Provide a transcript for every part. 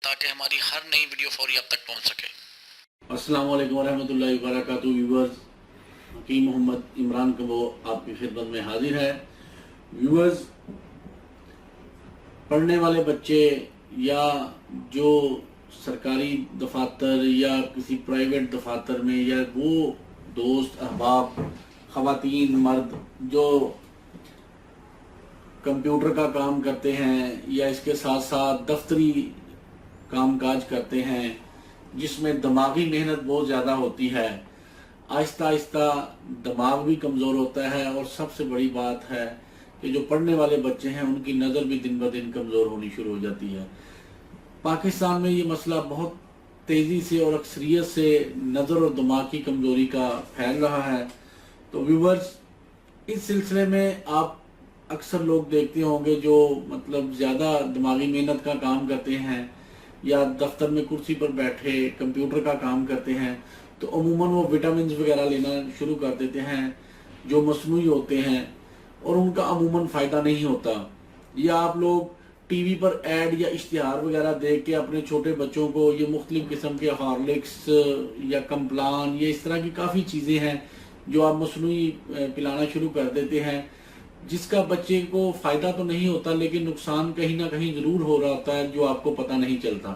تاکہ ہماری ہر نئی ویڈیو فوری آپ تک پہنچ سکے۔ السلام علیکم ورحمۃ اللہ وبرکاتہ۔ ویورز، حکیم محمد عمران کبو آپ کی خدمت میں حاضر ہے۔ ویورز، پڑھنے والے بچے یا جو سرکاری دفاتر یا کسی پرائیویٹ دفاتر میں، یا وہ دوست احباب خواتین مرد جو کمپیوٹر کا کام کرتے ہیں یا اس کے ساتھ ساتھ دفتری کام کاج کرتے ہیں جس میں دماغی محنت بہت زیادہ ہوتی ہے، آہستہ آہستہ دماغ بھی کمزور ہوتا ہے، اور سب سے بڑی بات ہے کہ جو پڑھنے والے بچے ہیں ان کی نظر بھی دن بدن کمزور ہونی شروع ہو جاتی ہے۔ پاکستان میں یہ مسئلہ بہت تیزی سے اور اکثریت سے نظر اور دماغ کی کمزوری کا پھیل رہا ہے۔ تو ویورز، اس سلسلے میں آپ اکثر لوگ دیکھتے ہوں گے جو زیادہ دماغی محنت کا کام کرتے ہیں یا دفتر میں کرسی پر بیٹھے کمپیوٹر کا کام کرتے ہیں، تو عموماً وہ وٹامنز وغیرہ لینا شروع کر دیتے ہیں جو مصنوعی ہوتے ہیں، اور ان کا عموماً فائدہ نہیں ہوتا۔ یا آپ لوگ ٹی وی پر ایڈ یا اشتہار وغیرہ دیکھ کے اپنے چھوٹے بچوں کو یہ مختلف قسم کے ہارلکس یا کمپلان یا اس طرح کی کافی چیزیں ہیں جو آپ مصنوعی پلانا شروع کر دیتے ہیں، جس کا بچے کو فائدہ تو نہیں ہوتا لیکن نقصان کہیں نہ کہیں ضرور ہو رہا ہوتا ہے جو آپ کو پتہ نہیں چلتا۔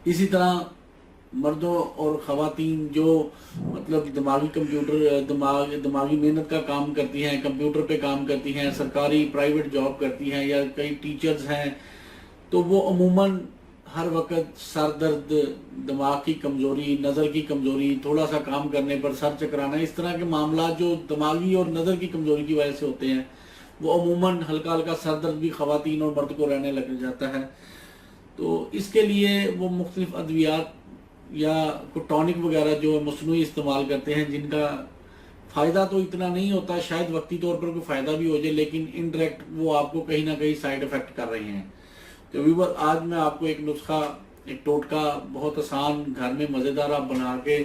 اسی طرح مردوں اور خواتین جو دماغی محنت کا کام کرتی ہیں، کمپیوٹر پہ کام کرتی ہیں، سرکاری پرائیویٹ جاب کرتی ہیں یا کئی ٹیچرز ہیں، تو وہ عموماً ہر وقت سر درد، دماغ کی کمزوری، نظر کی کمزوری، تھوڑا سا کام کرنے پر سر چکرانا، اس طرح کے معاملات جو دماغی اور نظر کی کمزوری کی وجہ سے ہوتے ہیں، وہ عموماً ہلکا ہلکا سر درد بھی خواتین اور مرد کو رہنے لگ جاتا ہے۔ تو اس کے لیے وہ مختلف ادویات یا ٹونک وغیرہ جو مصنوعی استعمال کرتے ہیں، جن کا فائدہ تو اتنا نہیں ہوتا، شاید وقتی طور پر کوئی فائدہ بھی ہو جائے لیکن انڈائریکٹ وہ آپ کو کہیں نہ کہیں سائیڈ افیکٹ کر رہے ہیں۔ تو ویور، آج میں آپ کو ایک نسخہ، ایک ٹوٹکا بہت آسان گھر میں مزیدار بنا کے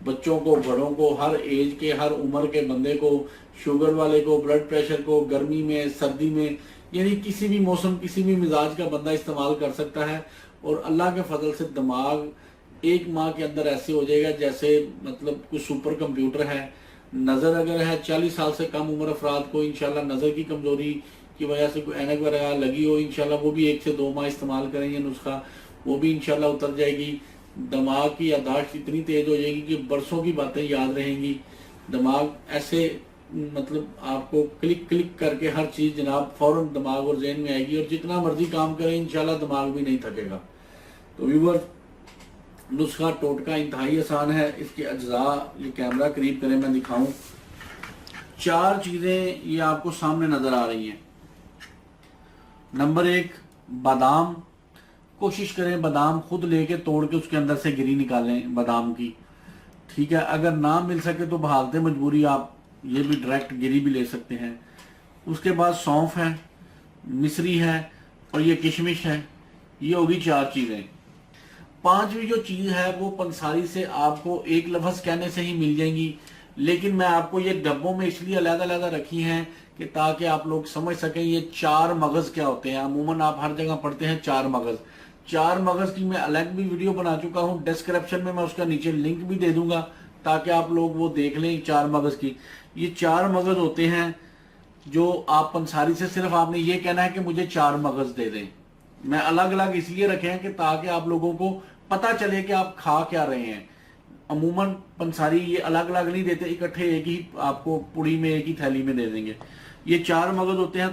بچوں کو، بڑوں کو، ہر ایج کے، ہر عمر کے بندے کو، شوگر والے کو، بلڈ پریشر کو، گرمی میں، سردی میں، یعنی کسی بھی موسم، کسی بھی مزاج کا بندہ استعمال کر سکتا ہے، اور اللہ کے فضل سے دماغ ایک ماہ کے اندر ایسے ہو جائے گا جیسے کوئی سپر کمپیوٹر ہے۔ نظر اگر ہے 40 سال سے کم عمر افراد کو انشاءاللہ نظر کی کمزوری کی وجہ سے کوئی اینک وغیرہ لگی ہو، انشاءاللہ وہ بھی 1 سے 2 ماہ استعمال کریں یہ نسخہ، وہ بھی انشاءاللہ اتر جائے گی۔ دماغ کی یادداشت اتنی تیز ہو جائے گی کہ برسوں کی باتیں یاد رہیں گی۔ دماغ ایسے آپ کو کلک کر کے ہر چیز جناب فوراً دماغ اور ذہن میں آئے گی، اور جتنا مرضی کام کریں انشاءاللہ دماغ بھی نہیں تھکے گا۔ تو ویور، نسخہ ٹوٹکا انتہائی آسان ہے۔ اس کے اجزاء، یہ کیمرہ قریب کریں میں دکھاؤں، 4 چیزیں یہ آپ کو سامنے نظر آ رہی ہیں۔ نمبر 1، بادام۔ کوشش کریں بادام خود لے کے توڑ کے اس کے اندر سے گری نکالیں بادام کی، ٹھیک ہے۔ اگر نہ مل سکے تو بحالت مجبوری آپ یہ بھی ڈائریکٹ گری بھی لے سکتے ہیں۔ اس کے بعد سونف ہے، مصری ہے، اور یہ کشمش ہے۔ یہ ہوگی 4 چیزیں۔ 5ویں جو چیز ہے وہ پنساری سے آپ کو ایک لفظ کہنے سے ہی مل جائیں گی، لیکن میں آپ کو یہ ڈبوں میں اس لیے علیحدہ علیحدہ رکھی ہیں کہ تاکہ آپ لوگ سمجھ سکیں یہ 4 مغز کیا ہوتے ہیں۔ عموماً آپ ہر جگہ پڑھتے ہیں 4 مغز۔ 4 مغز کی میں الگ بھی ویڈیو بنا چکا ہوں، ڈسکرپشن میں اس کا نیچے لنک بھی دے دوں گا تاکہ آپ لوگ وہ دیکھ لیں 4 مغز کی۔ یہ 4 مغز ہوتے ہیں جو آپ پنساری سے صرف آپ نے یہ کہنا ہے کہ مجھے 4 مغز دے دیں۔ میں الگ الگ اس لیے رکھے ہیں کہ تاکہ آپ لوگوں کو پتہ چلے کہ آپ کھا کیا رہے ہیں۔ عموماً پنساری یہ الگ الگ نہیں دیتے، اکٹھے ایک ہی آپ کو پوڑی میں، ایک ہی تھیلی میں دے دیں گے۔ یہ 4 مغز ہوتے ہیں: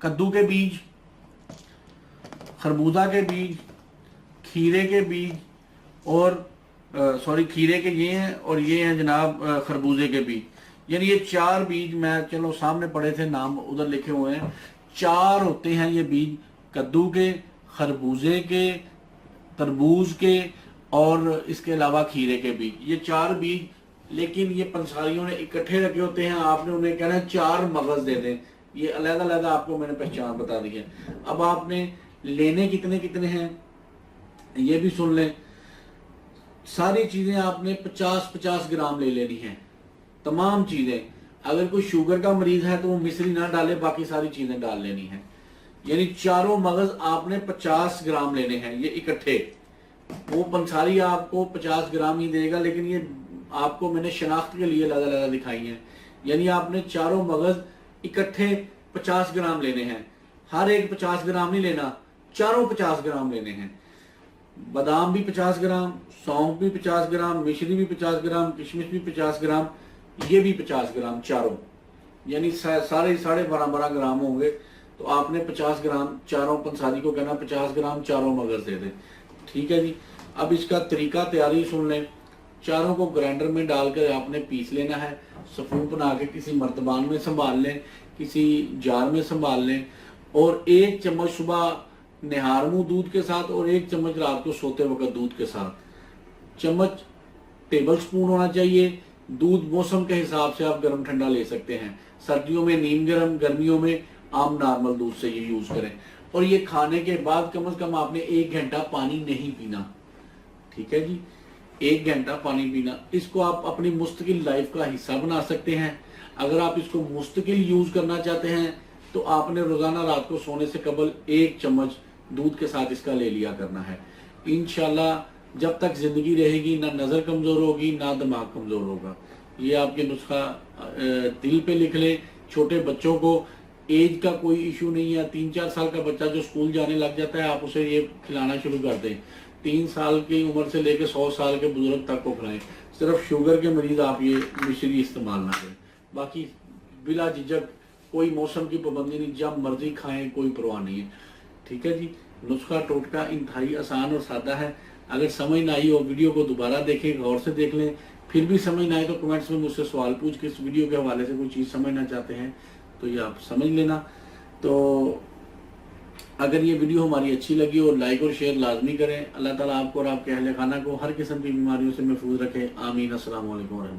کدو کے بیج، خربوزہ کے بیج، کھیرے کے بیج، اور کھیرے کے یہ ہیں، اور یہ ہیں جناب خربوزے کے بیج۔ یعنی یہ 4 بیج، میں چلو سامنے پڑے تھے، نام ادھر لکھے ہوئے ہیں، 4 ہوتے ہیں یہ بیج: کدو کے، خربوزے کے، تربوز کے، اور اس کے علاوہ کھیرے کے بیج۔ یہ 4 بیج، لیکن یہ پنساریوں نے اکٹھے رکھے ہوتے ہیں، آپ نے انہیں کہنا ہے 4 مغز دے دیں۔ یہ علیحدہ علیحدہ آپ کو میں نے پہچان بتا دی ہے۔ اب آپ نے لینے کتنے ہیں یہ بھی سن لیں۔ ساری چیزیں آپ نے 50-50 گرام لے لینی ہیں، تمام چیزیں۔ اگر کوئی شوگر کا مریض ہے تو وہ مصری نہ ڈالے، باقی ساری چیزیں ڈال لینی ہیں۔ یعنی چاروں مغز آپ نے 50 گرام لینے ہیں یہ اکٹھے. وہ پنساری آپ کو 50 گرام ہی دے گا، لیکن یہ آپ کو میں نے شناخت کے لیے لگا دکھائی ہیں. یعنی آپ نے چاروں مغز اکٹھے 50 گرام لینے ہیں. ہر ایک 50 گرام نہیں لینا، چاروں 50 گرام لینے ہیں. بادام بھی 50 گرام، سونف بھی 50 گرام، مشری بھی 50 گرام، کشمش بھی 50 گرام، یہ بھی 50 گرام چاروں. یعنی سارے 12.5 گرام ہوں گے. تو آپ نے 50 گرام چاروں پنساری کو کہنا 50 گرام چاروں مغز دے دیں. ٹھیک ہے جی. اب اس کا طریقہ تیاری سن لیں. چاروں کو گرائنڈر میں ڈال کر آپ نے پیس لینا ہے. صفوف بنا کے کسی مرتبان میں سنبھال لیں، کسی جار میں سنبھال لیں، اور 1 چمچ صبح نہار منہ دودھ کے ساتھ اور 1 چمچ رات کو سوتے وقت دودھ کے ساتھ. چمچ ٹیبل سپون ہونا چاہیے. دودھ موسم کے حساب سے آپ گرم ٹھنڈا لے سکتے ہیں. سردیوں میں نیم گرم، گرمیوں میں عام نارمل دودھ سے یہ یوز کریں. اور یہ کھانے کے بعد کم از کم آپ نے 1 گھنٹہ پانی نہیں پینا. ٹھیک ہے جی. 1 گھنٹہ پانی پینا. اس کو آپ اپنی مستقل لائف کا حصہ بنا سکتے ہیں. اگر آپ اس کو مستقل یوز کرنا چاہتے ہیں تو آپ نے روزانہ رات کو سونے سے قبل 1 چمچ دودھ کے ساتھ اس کا لے لیا کرنا ہے. انشاءاللہ جب تک زندگی رہے گی نہ نظر کمزور ہوگی نہ دماغ کمزور ہوگا. یہ آپ کے نسخہ دل پہ لکھ لیں. چھوٹے بچوں کو ایج کا کوئی ایشو نہیں ہے. 3-4 سال کا بچہ جو اسکول جانے لگ جاتا ہے آپ اسے یہ کھلانا شروع کر دیں. 3 سال کی عمر سے لے کے 100 سال کے بزرگ تک کو کھلائیں. صرف شوگر کے مریض آپ یہ مشری استعمال نہ کریں. باقی بلا جھجک کوئی موسم کی پابندی نہیں، جب مرضی کھائیں، کوئی پرواہ نہیں ہے. ٹھیک ہے جی. نسخہ ٹوٹکا انتہائی آسان اور سادہ ہے. اگر سمجھ نہ آئی ہو ویڈیو کو دوبارہ دیکھیں، غور سے دیکھ لیں. پھر بھی سمجھ نہ آئے تو کمنٹس میں مجھ سے سوال پوچھ کے اس ویڈیو کے حوالے سے کوئی چیز سمجھنا چاہتے ہیں تو یہ آپ سمجھ لینا. تو اگر یہ ویڈیو ہماری اچھی لگی اور لائک اور شیئر لازمی کریں. اللہ تعالیٰ آپ کو اور آپ کے اہل خانہ کو ہر قسم کی بیماریوں سے محفوظ رکھے. آمین. السلام علیکم ورحمۃ اللہ.